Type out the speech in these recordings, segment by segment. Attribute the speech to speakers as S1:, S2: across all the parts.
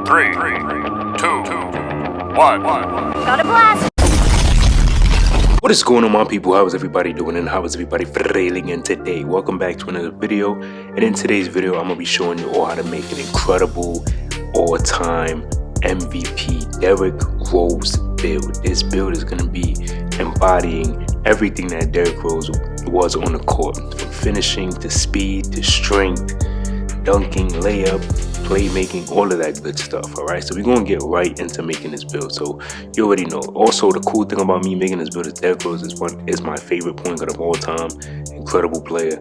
S1: 3, 2, 1.
S2: Got a blast!
S3: What is going on, my people? How is everybody doing and how is everybody feeling in today? Welcome back to another video, and in today's video I'm gonna be showing you all how to make an incredible all-time MVP Derrick Rose build. This build is gonna be embodying everything that Derrick Rose was on the court, from finishing to speed to strength, dunking, layup, playmaking, all of that good stuff. All right, so we're gonna get right into making this build. So you already know. Also, the cool thing about me making this build is Derrick Rose is my favorite point guard of all time. Incredible player.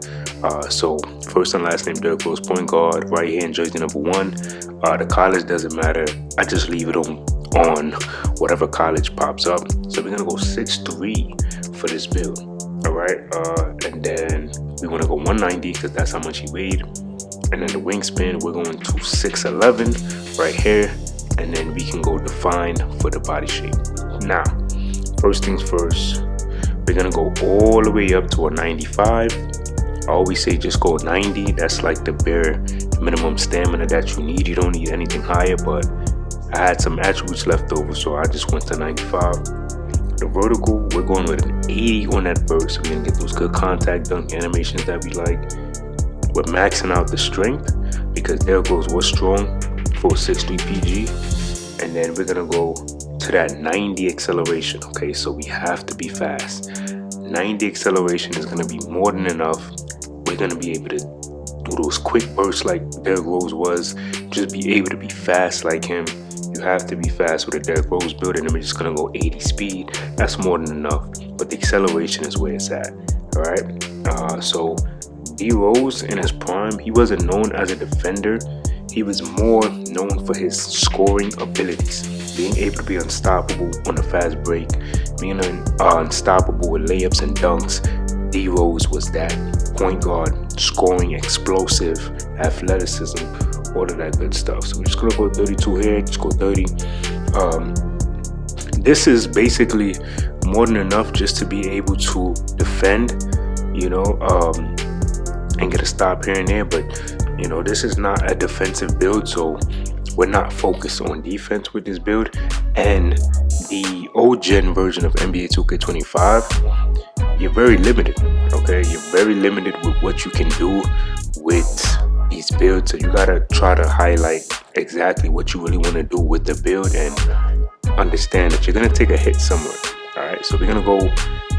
S3: So first and last name Derrick Rose, point guard, right hand jersey number 1. The college doesn't matter. I just leave it on whatever college pops up. So we're gonna go 6'3" for this build. All right, and then we want to go 190 because that's how much he weighed. And then the wingspan, we're going to 6'11" right here, and then we can go define for the body shape. Now, first things first, we're gonna go all the way up to a 95. I always say just go 90. That's like the bare minimum stamina that you need. You don't need anything higher, but I had some attributes left over, so I just went to 95. The vertical, we're going with an 80 on that vert, so we're gonna get those good contact dunk animations that we like. We're maxing out the strength because Derrick Rose was strong for 6'3" PG, and then we're gonna go to that 90 acceleration. Okay, so we have to be fast. 90 acceleration is gonna be more than enough. We're gonna be able to do those quick bursts like Derrick Rose was. Just be able to be fast like him. You have to be fast with a Derrick Rose build, and then we're just gonna go 80 speed. That's more than enough, but the acceleration is where it's at. All right, so D Rose in his prime, he wasn't known as a defender. He was more known for his scoring abilities, being able to be unstoppable on a fast break, being unstoppable with layups and dunks. D Rose was that point guard, scoring, explosive, athleticism, all of that good stuff. So we're just gonna go 32 here, just go 30. This is basically more than enough just to be able to defend, you know, and get a stop here and there. But you know, this is not a defensive build, so we're not focused on defense with this build. And the old gen version of NBA 2K25, you're very limited. Okay, you're very limited with what you can do with these builds, so you gotta try to highlight exactly what you really want to do with the build and understand that you're gonna take a hit somewhere. All right, so we're gonna go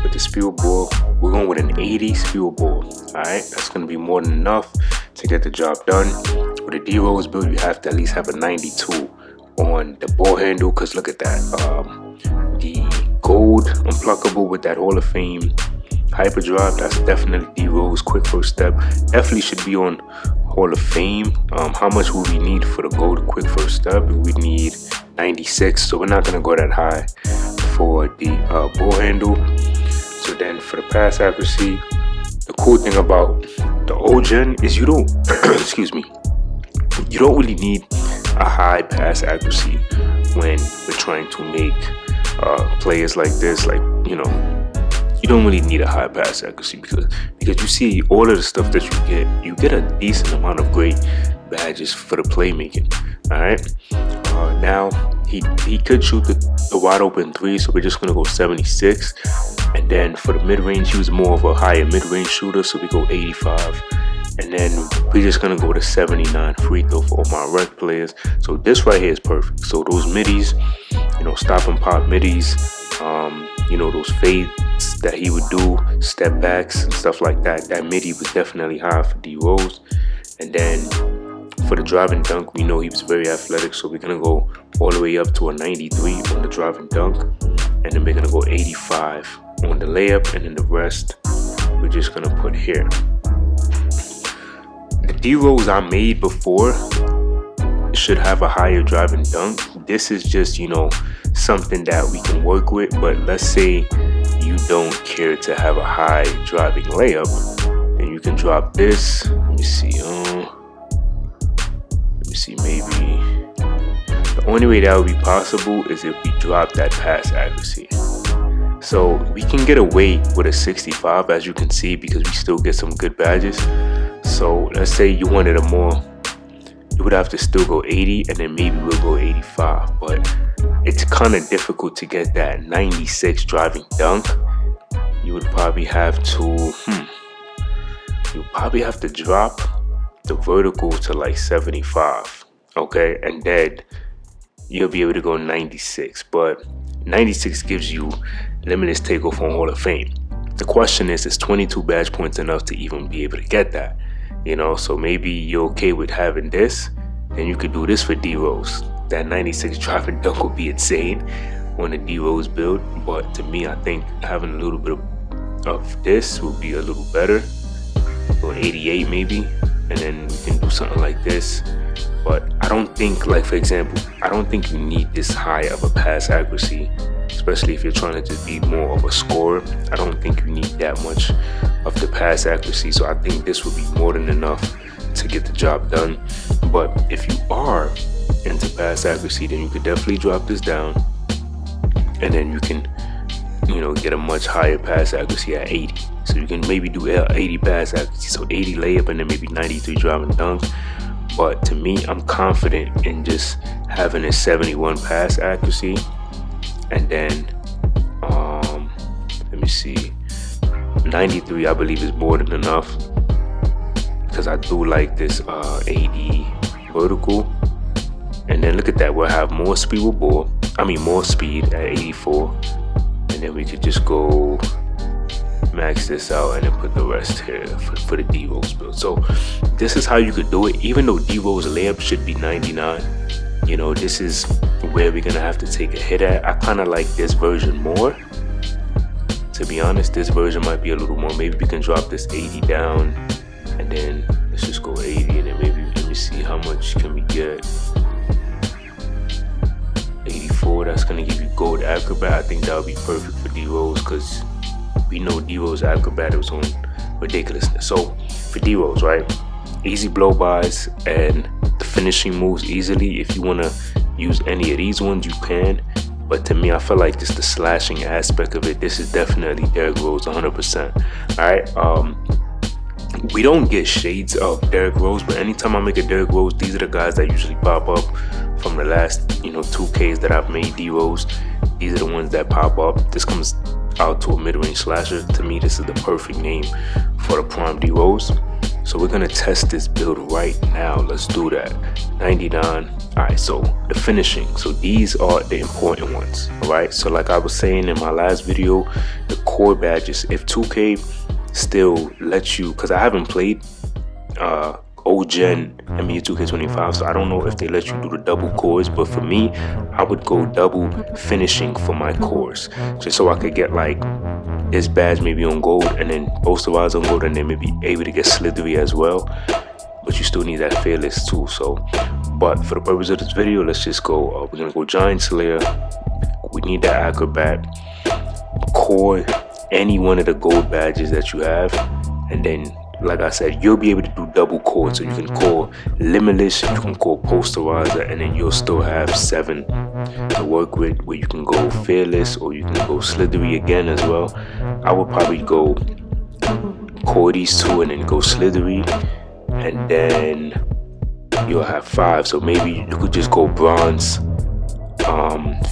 S3: with the speed ball. We're going with an 80 speed ball. All right, that's gonna be more than enough to get the job done. With a D Rose build, you have to at least have a 92 on the ball handle, because look at that, the gold unpluckable with that Hall of Fame hyperdrive. That's definitely D Rose quick first step. Definitely should be on Hall of Fame. How much would we need for the gold quick first step? We need 96, so we're not gonna go that high for the ball handle. So then for the pass accuracy, the cool thing about the old gen is you don't excuse me, you don't really need a high pass accuracy when we're trying to make players like this. Like, you know, you don't really need a high pass accuracy because you see all of the stuff that you get a decent amount of great badges for the playmaking. All right, now he could shoot the wide open 3, so we're just gonna go 76. And then for the mid-range, he was more of a higher mid-range shooter, so we go 85. And then we're just gonna go to 79 free throw for all my rec players. So this right here is perfect. So those middies, you know, stop and pop middies, you know, those fades that he would do, step backs and stuff like that. That midi was definitely high for D Rose. And then for the drive and dunk, we know he was very athletic, so we're gonna go all the way up to a 93 on the drive and dunk, and then we're gonna go 85 on the layup, and then the rest we're just gonna put here. The D Rose I made before should have a higher drive and dunk. This is just, you know, something that we can work with. But let's say you don't care to have a high driving layup, then you can drop this. Let me see, maybe the only way that would be possible is if we drop that pass accuracy. So we can get away with a 65, as you can see, because we still get some good badges. So let's say you wanted a more you would have to still go 80, and then maybe we'll go 85. But it's kind of difficult to get that 96 driving dunk. You would probably have to, drop the vertical to like 75, okay? And then you'll be able to go 96. But 96 gives you limitless takeoff on Hall of Fame. The question is 22 badge points enough to even be able to get that? You know, so maybe you're okay with having this, then you could do this for D-Rose. That 96 driving dunk would be insane on a D-Rose build, but to me, I think having a little bit of this would be a little better. Go 88 maybe, and then we can do something like this. But I don't think, like for example, I don't think you need this high of a pass accuracy, especially if you're trying to just be more of a scorer. I don't think you need that much of the pass accuracy, so I think this would be more than enough to get the job done. But if you are into pass accuracy, then you could definitely drop this down, and then you can, you know, get a much higher pass accuracy at 80. So you can maybe do 80 pass accuracy, so 80 layup and then maybe 93 driving dunk. But to me, I'm confident in just having a 71 pass accuracy, and then let me see, 93 I believe is more than enough, because I do like this 80 vertical. And then look at that, we'll have more speed with ball. More speed at 84, and then we could just go max this out and then put the rest here for the D-Rose build. So this is how you could do it. Even though D-Rose layup should be 99, you know, this is where we're gonna have to take a hit at. I kind of like this version more, to be honest. This version might be a little more. Maybe we can drop this 80 down, and then let's just go 80, and then maybe let me see how much can we get. 84, that's gonna give you gold acrobat. I think that would be perfect for D-Rose, because we know D-Rose acrobat was on ridiculousness. So for D-Rose, right, easy blow-bys and the finishing moves easily. If you want to use any of these ones, you can. But to me, I feel like just the slashing aspect of it, this is definitely Derrick Rose 100%. All right, we don't get shades of Derrick Rose, but anytime I make a Derrick Rose, these are the guys that usually pop up from the last, you know, 2Ks that I've made D-Rose. These are the ones that pop up. This comes out to a mid-range slasher. To me, this is the perfect name for the prime D-Rose. So we're gonna test this build right now. Let's do that. 99. All right, so the finishing. So these are the important ones. All right, so like I was saying in my last video, the core badges, if 2K still lets you, because I haven't played old-gen NBA 2K25, so I don't know if they let you do the double cores, but for me, I would go double finishing for my cores, just so I could get like this badge maybe on gold, and then poster-wise on gold, and then maybe able to get slithery as well. But you still need that fearless too. So, but for the purpose of this video, let's just go, we're gonna go Giant Slayer. We need that acrobat, core any one of the gold badges that you have, and then like I said, you'll be able to do double core. So you can core limitless, you can core posterizer, and then you'll still have 7 to work with, where you can go fearless or you can go slithery again as well. I would probably go core these 2 and then go slithery, and then you'll have 5. So maybe you could just go bronze,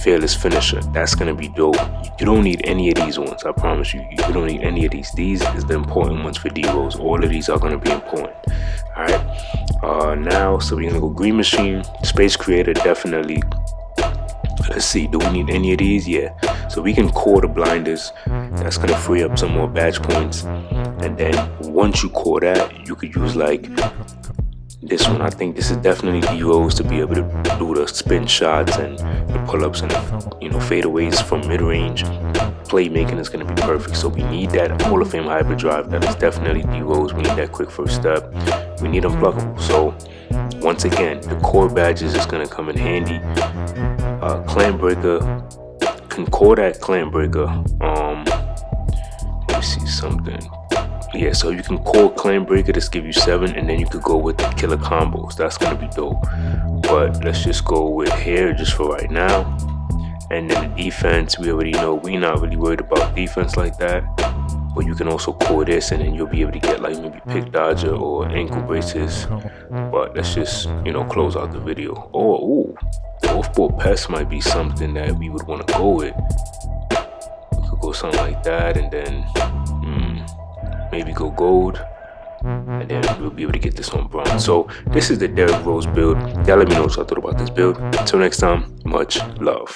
S3: fearless finisher. That's gonna be dope. You don't need any of these ones, I promise you. You don't need any of these. These is the important ones for D-Rose. All of these are gonna be important. All right, now, so we're gonna go Green Machine, Space Creator, definitely. Let's see, do we need any of these? Yeah, so we can core the blinders. That's gonna free up some more badge points, and then once you core that, you could use like this one. I think this is definitely D-Rose to be able to do the spin shots and the pull-ups and the, you know, fadeaways from mid-range. Playmaking is going to be perfect. So we need that Hall of Fame hyperdrive. That is definitely D-Rose. We need that quick first step. We need unblockable. So once again, the core badges is going to come in handy. Clan Breaker, can core that Clan Breaker. Let me see something. Yeah, so you can core Clan Breaker, just give you 7, and then you could go with the killer combos. That's gonna be dope. But let's just go with hair just for right now. And then the defense, we already know we're not really worried about defense like that. but you can also core this and then you'll be able to get like maybe pick dodger or ankle braces. But let's just, you know, close out the video. Or ooh, the off-board pest might be something that we would want to go with. We could go something like that, and then maybe go gold, and then we'll be able to get this on bronze. So this is the Derrick Rose build. Y'all let me know what y'all thought about this build. Until next time, much love.